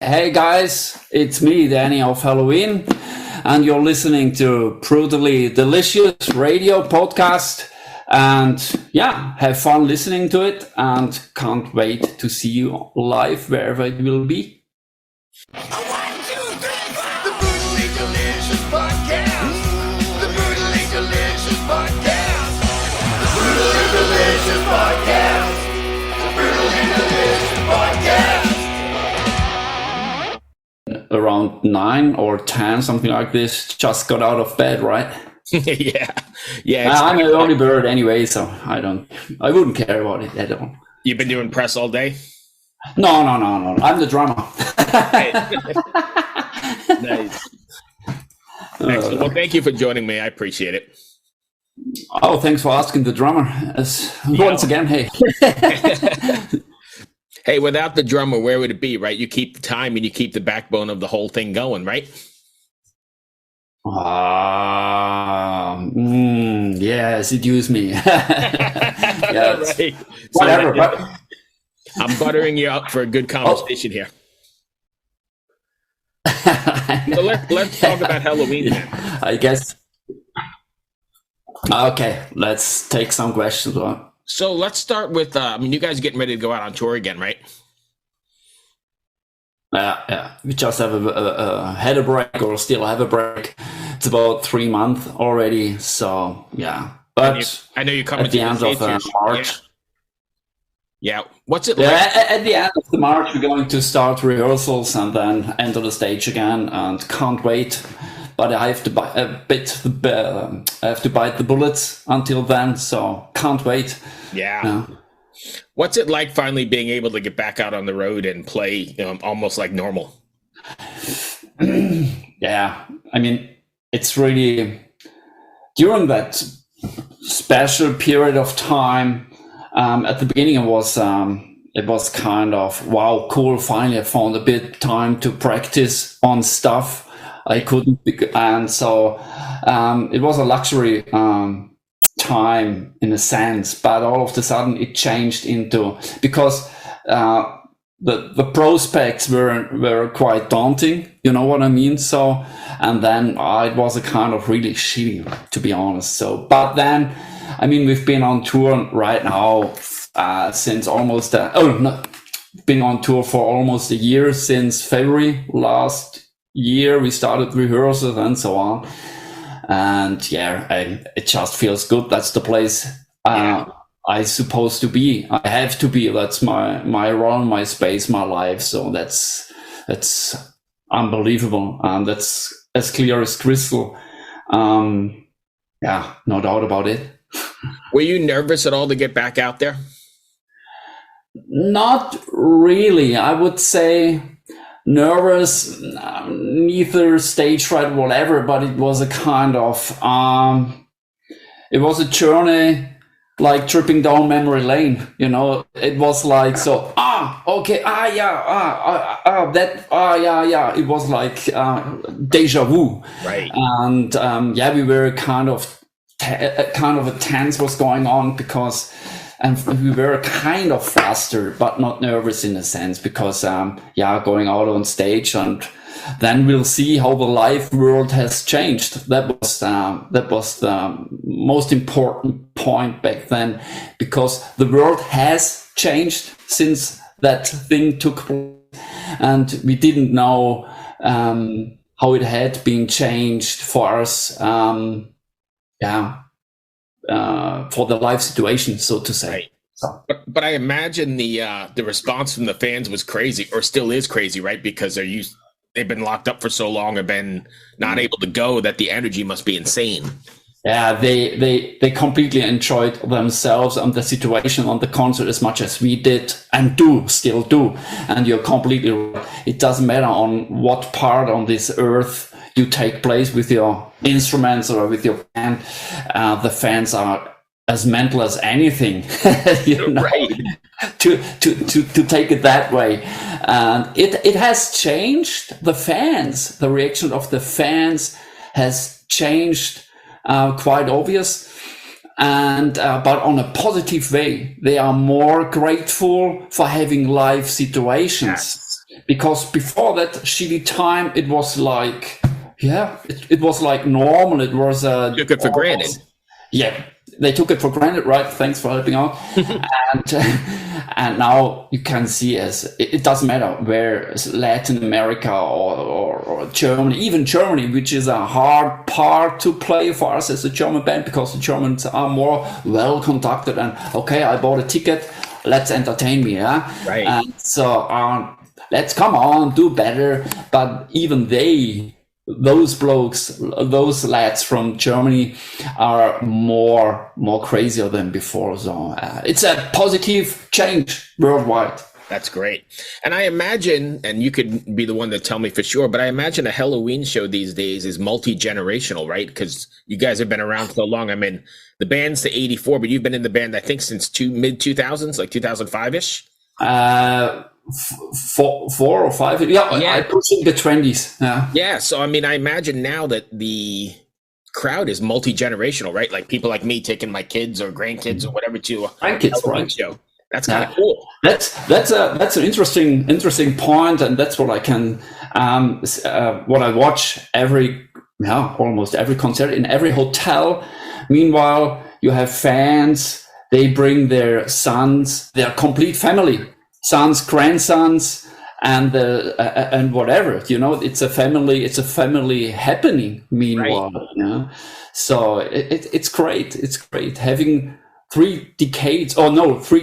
Hey guys, it's me, Danny of Helloween, and you're listening to Brutally Delicious Radio Podcast. And yeah, have fun listening to it, and can't wait to see you live wherever it will be. 1, 2, 3, 4. The Brutally Delicious Podcast. The Brutally Delicious Podcast. The Brutally Delicious Podcast. The Brutally Delicious Podcast. Around 9 or 10, something like this. Just got out of bed, right? yeah. I'm an early bird anyway, so I wouldn't care about it at all. You've been doing press all day? No. I'm the drummer. Nice. Excellent. Well, thank you for joining me. I appreciate it. Oh, thanks for asking the drummer. Once again, hey. Hey, without the drummer, where would it be, right? You keep the time and you keep the backbone of the whole thing going, right? Yeah, seduce me. Yes. Right. Whatever. So, I'm buttering you up for a good conversation here. So let's talk about Halloween then. I guess. Okay, let's take some questions. So let's start with, you guys are getting ready to go out on tour again, right? Yeah. We just have had a break, or still have a break. It's about 3 months already, so yeah. But I know you're coming at the end of March. Yeah. What's it like? At the end of the March, we're going to start rehearsals and then enter the stage again, and can't wait. But I have to bite the bullets until then, so can't wait. Yeah. What's it like finally being able to get back out on the road and play, almost like normal? Yeah, I mean, it's really during that special period of time. At the beginning, it was kind of wow, cool. Finally, I found a bit time to practice on stuff I couldn't, and so it was a luxury time in a sense. But all of a sudden, it changed into, because the prospects were quite daunting. You know what I mean? So, and then it was a kind of really shitty, to be honest. So, but then, I mean, we've been on tour right now since almost been on tour for almost a year, since February last year. We started rehearsals and so on, and yeah, it just feels good. That's the place I supposed to be. I have to be. That's my role, my space, my life. So that's unbelievable, and that's as clear as crystal. Yeah, no doubt about it. Were you nervous at all to get back out there? Not really. I would say nervous, neither stage fright, whatever, but it was a kind of, it was a journey, like tripping down memory lane, it was like, so, it was like deja vu. Right. And we were kind of a tense was going on, because we were kind of flustered, but not nervous in a sense, because going out on stage, and then we'll see how the live world has changed. That was the most important point back then, because the world has changed since that thing took place, and we didn't know how it had been changed for us. For the live situation, so to say. Right. So. But I imagine the response from the fans was crazy, or still is crazy, right? Because they've been locked up for so long and been not able to go, that the energy must be insane. Yeah, they completely enjoyed themselves and the situation on the concert as much as we did, and still do. And you're completely right. It doesn't matter on what part on this earth you take place with your instruments or with your band. The fans are as mental as anything, Right. to take it that way. And it has changed. The reaction of the fans has changed, quite obvious. And but on a positive way. They are more grateful for having live situations. because before that shitty time, it was like, it was like normal. It was Took it for granted. Yeah, they took it for granted, right? Thanks for helping out. and and now you can see it doesn't matter where Latin America or Germany, even Germany, which is a hard part to play for us as a German band, because the Germans are more well conducted and okay, I bought a ticket, let's entertain me, yeah. Right. And so let's come on, do better. But even those blokes, those lads from Germany are more crazier than before. So it's a positive change worldwide. That's great. And I imagine, and you could be the one to tell me for sure, but I imagine a Helloween show these days is multi-generational, right? Because you guys have been around so long. I mean, the band's to 84, but you've been in the band, I think, since mid-2000s, like 2005-ish? 4 or 5. Yeah. I pushed in the 20s. Yeah. So, I mean, I imagine now that the crowd is multi-generational, right? Like people like me taking my kids or grandkids or whatever to a grandkids, right? show. That's kind of cool. That's an interesting point, and that's what I can what I watch almost every concert in every hotel. Meanwhile, you have fans. They bring their sons, their complete family, sons, grandsons, and whatever. You know, it's a family happening. Meanwhile, right. So it's great. It's great having 3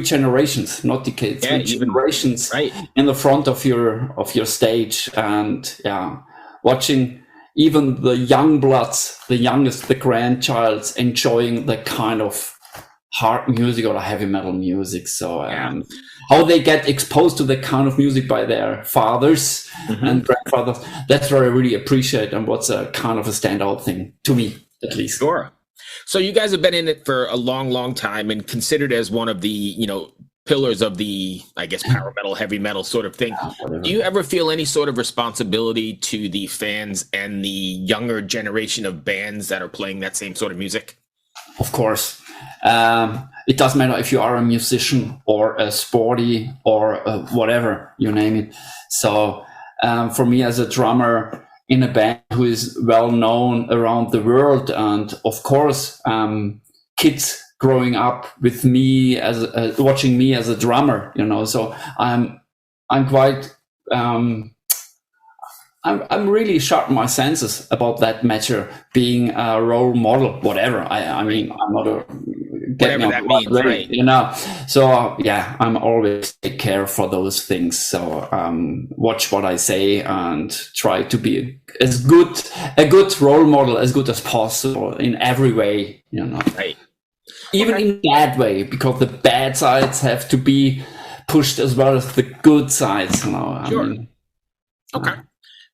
generations, not decades, 3 generations in the front of your stage, and watching even the young bloods, the youngest, the grandchilds enjoying the kind of hard music or heavy metal music. So how they get exposed to that kind of music by their fathers and grandfathers, that's what I really appreciate, and what's a kind of a standout thing to me, at least. Sure. So you guys have been in it for a long, long time and considered as one of the, pillars of the, I guess, power metal, heavy metal sort of thing. Do you ever feel any sort of responsibility to the fans and the younger generation of bands that are playing that same sort of music? Of course. It doesn't matter if you are a musician or a sporty or whatever, you name it. So for me as a drummer in a band who is well known around the world, and of course kids growing up with me as watching me as a drummer, so I'm quite I'm really sharp my senses about that matter, being a role model, whatever. I mean, I'm not a whatever that means, right? So I'm always take care for those things. So watch what I say and try to be a good role model, as good as possible in every way, Right. Even in bad way, because the bad sides have to be pushed as well as the good sides. Sure. Okay.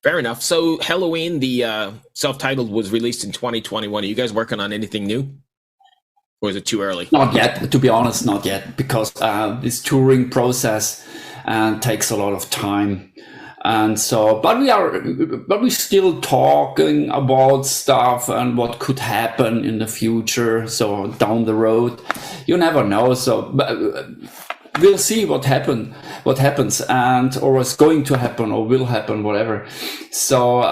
Fair enough. So Helloween, the self-titled, was released in 2021. Are you guys working on anything new? Or is it too early? Not yet, to be honest, not yet, because this touring process takes a lot of time. And so, but we're still talking about stuff and what could happen in the future. So down the road, you never know. So we'll see what happens, and or is going to happen or will happen, whatever. So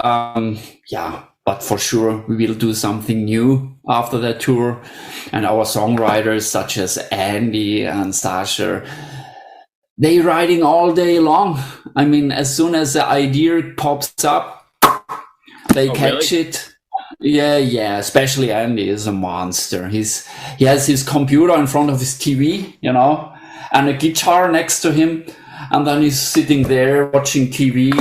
but for sure we will do something new after that tour. And our songwriters such as Andy and Sasha, they writing all day long. I mean, as soon as the idea pops up, they catch it. Yeah. Especially Andy is a monster. He has his computer in front of his TV, and a guitar next to him, and then he's sitting there watching TV,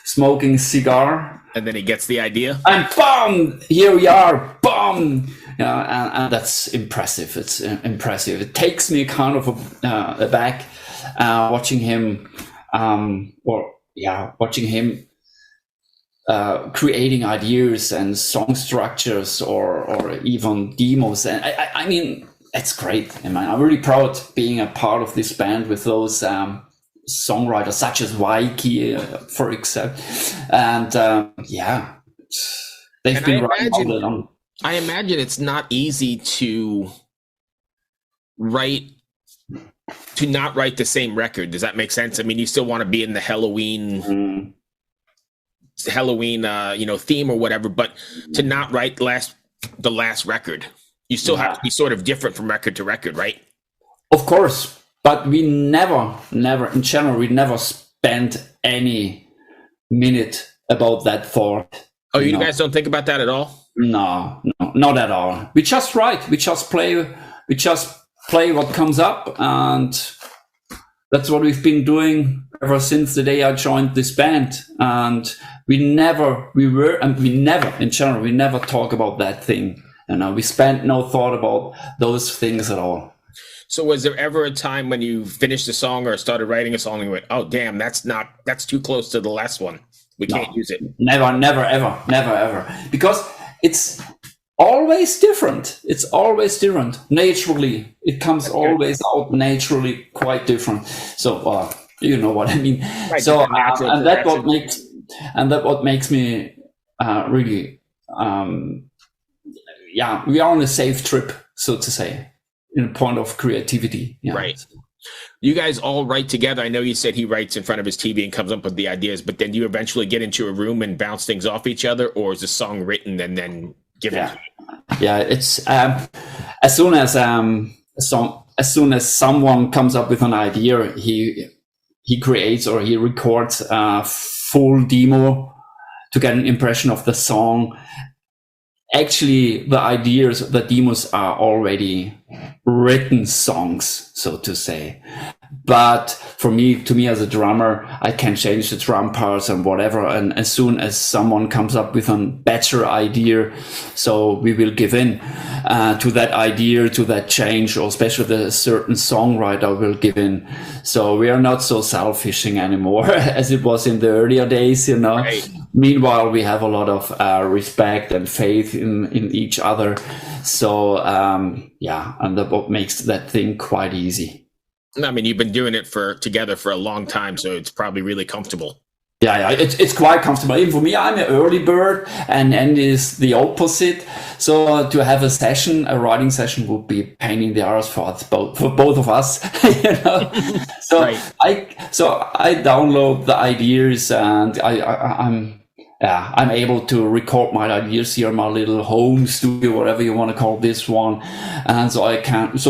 smoking a cigar. And then he gets the idea. And boom! Here we are. Boom! And that's impressive. It's impressive. It takes me kind of aback watching him, creating ideas and song structures or even demos. And I mean, it's great. I mean, I'm really proud being a part of this band with those songwriters such as Waiki, for example. And they've been writing all along. I imagine it's not easy to write to not write the same record. Does that make sense? I mean, you still want to be in the Helloween, theme or whatever, but to not write the last record, you still have to be sort of different from record to record, right? Of course, but we never, in general, we never spent any minute about that thought. Oh, you guys don't think about that at all? No, not at all. We just write. We just play what comes up, and that's what we've been doing ever since the day I joined this band. And we never talk about that thing. We spent no thought about those things at all. So was there ever a time when you finished a song or started writing a song and you went, oh, damn, that's too close to the last one. We can't use it. Never, ever. Because it's always different. Naturally. It comes always out naturally quite different. So, you know what I mean? Right, so, and that's what makes me really, we are on a safe trip, so to say, in a point of creativity. Yeah. Right. You guys all write together. I know you said he writes in front of his TV and comes up with the ideas, but then do you eventually get into a room and bounce things off each other, or is the song written and then given to you? Yeah, it's as soon as someone comes up with an idea, he creates or he records a full demo to get an impression of the song. Actually, the demos are already written songs, so to say. But to me as a drummer, I can change the drum parts and whatever. And as soon as someone comes up with a better idea, so we will give in to that idea, to that change, or especially the certain songwriter will give in. So we are not so selfishing anymore as it was in the earlier days, Right. Meanwhile, we have a lot of respect and faith in each other. So, and that what makes that thing quite easy. I mean, you've been doing it together for a long time, so it's probably really comfortable. Yeah, it's quite comfortable. Even for me, I'm an early bird, and is the opposite. So to have a writing session would be a pain in the arse for both of us. So right. I download the ideas, and I'm able to record my ideas here in my little home studio, whatever you want to call this one. And so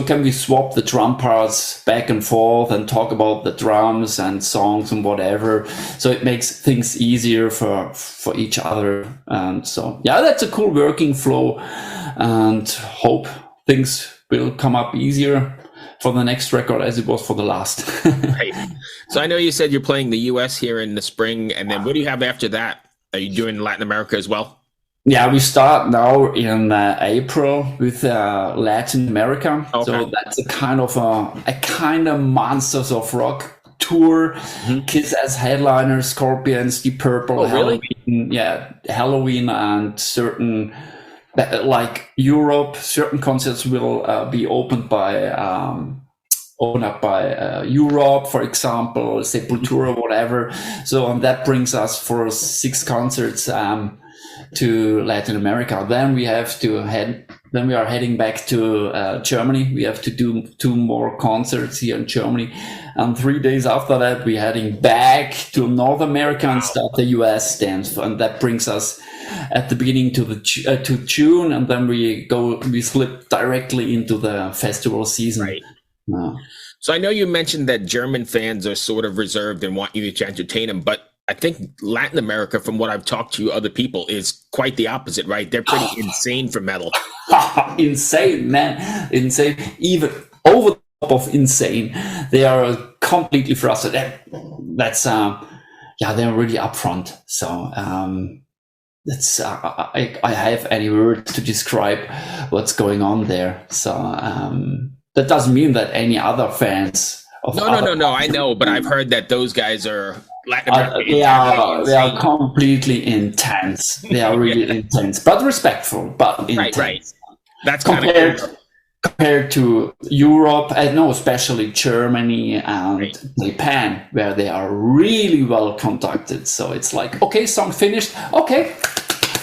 can we swap the drum parts back and forth and talk about the drums and songs and whatever. So it makes things easier for each other. And so, that's a cool working flow, and hope things will come up easier for the next record as it was for the last. Right. So I know you said you're playing the US here in the spring, and then what do you have after that? Are you doing Latin America as well? Yeah, we start now in April with Latin America. Okay. So that's a kind of Monsters of Rock tour. Mm-hmm. Kiss as headliners, Scorpions, Deep Purple, Helloween, Helloween, and certain like Europe. Certain concerts will be opened up by Europe, for example, Sepultura, whatever. So that brings us for 6 concerts to Latin America. Then we are heading back to Germany. We have to do 2 more concerts here in Germany. And 3 days after that, we're heading back to North America and start the US dance. And that brings us at the beginning to June, and then we slip directly into the festival season. Right. So I know you mentioned that German fans are sort of reserved and want you to entertain them, but I think Latin America, from what I've talked to other people, is quite the opposite, right? They're pretty insane for metal. Insane, man. Insane. Even over the top of insane. They are completely frustrated. That's, they're really upfront. So, that's, I have any words to describe what's going on there. So, that doesn't mean that any other fans of No. I know, but I've heard that those guys are Latin American. They are completely intense. They are really intense, but respectful, but intense. Right. That's compared to Europe, especially Germany and Japan, where they are really well conducted. So it's like, okay, song finished. Okay,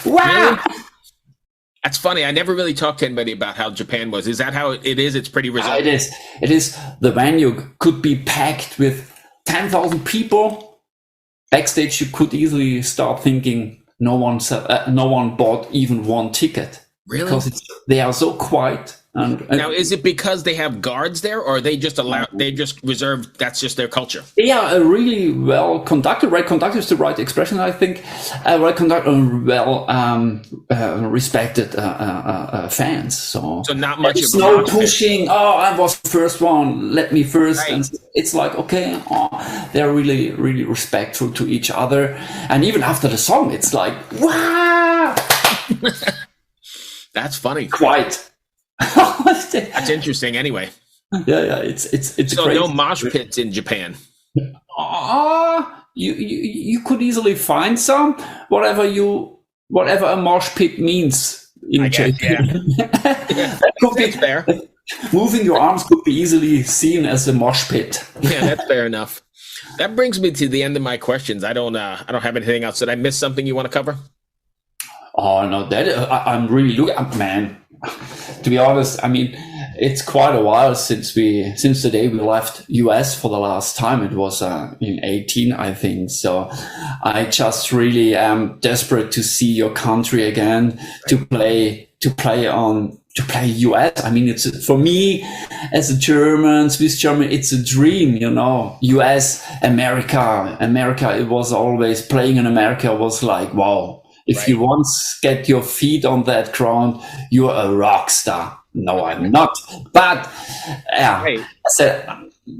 wow. That's funny. I never really talked to anybody about how Japan was. Is that how it is? It's pretty reserved. It is. It is. The venue could be packed with 10,000 people. Backstage, you could easily start thinking no one bought even one ticket. Really? Because they are so quiet. And now, is it because they have guards there, or are they just reserved? That's just their culture. They are a really well conducted. Right conducted is the right expression, I think. Well conducted, well respected fans. So not much. There's no pushing. Oh, I was the first one. Let me first. Right. And it's like, okay, they're really, really respectful to each other. And even after the song, it's like, wow. That's funny. Quite. That's interesting. Anyway, yeah, it's so crazy. No mosh pits in Japan. You could easily find some. Whatever a mosh pit means in Japan. Yeah. That's fair. Moving your arms could be easily seen as a mosh pit. Yeah, that's fair enough. That brings me to the end of my questions. I don't have anything else. Did I miss something you want to cover? Oh no, I'm really looking up, man. To be honest, I mean, it's quite a while since the day we left US for the last time. It was in 18, I think. So I just really am desperate to see your country again, to play US. I mean, it's for me as a Swiss German, it's a dream, US, America. It was always playing in America was like, wow. If you once get your feet on that ground, you're a rock star. No, I'm not. But I said,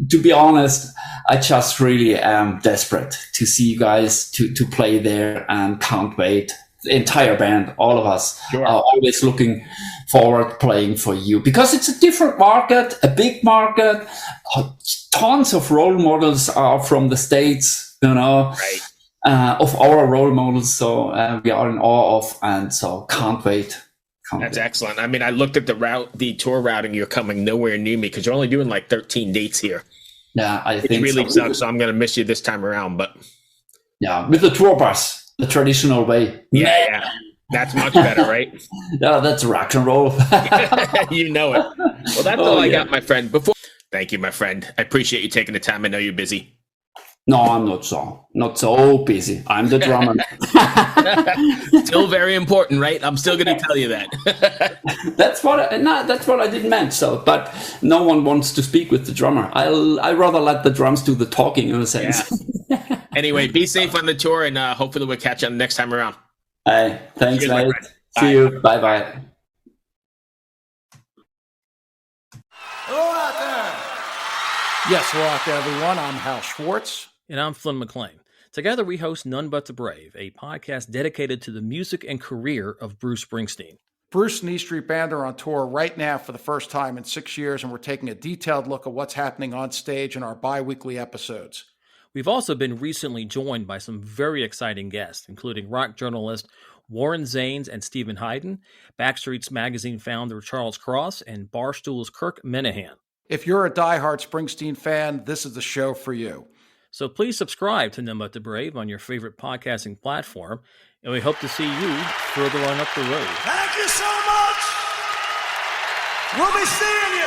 to be honest, I just really am desperate to see you guys to play there and can't wait. The entire band, all of us are always looking forward playing for you because it's a different market, a big market. Tons of role models are from the States, Right. Of our role models, so we are in awe of, and so can't wait. That's excellent. I mean, I looked at the tour routing. You're coming nowhere near me because you're only doing like 13 dates here. Yeah, I think it really sucks. So I'm going to miss you this time around, but yeah, with the tour bus, the traditional way. Yeah, that's much better, right? Yeah, that's rock and roll. You know it. Well, that's all I got, my friend. Thank you, my friend. I appreciate you taking the time. I know you're busy. No, I'm not so busy. I'm the drummer. Still very important, right? I'm still going to tell you that. That's what I didn't mean. So, but no one wants to speak with the drummer. I rather let the drums do the talking in a sense. Yeah. Anyway, be safe on the tour, and hopefully we'll catch you next time around. Hey, thanks, Cheers, mate. See you. Bye. Hello out there. Yes, hello out there, everyone. I'm Hal Schwartz. And I'm Flynn McLean. Together we host None But the Brave, a podcast dedicated to the music and career of Bruce Springsteen. Bruce and E Street Band are on tour right now for the first time in 6 years, and we're taking a detailed look at what's happening on stage in our bi-weekly episodes. We've also been recently joined by some very exciting guests, including rock journalist Warren Zanes and Stephen Hayden, Backstreet's Magazine founder Charles Cross, and Barstool's Kirk Minahan. If you're a diehard Springsteen fan, this is the show for you. So please subscribe to None But the Brave on your favorite podcasting platform, and we hope to see you further on up the road. Thank you so much. We'll be seeing you.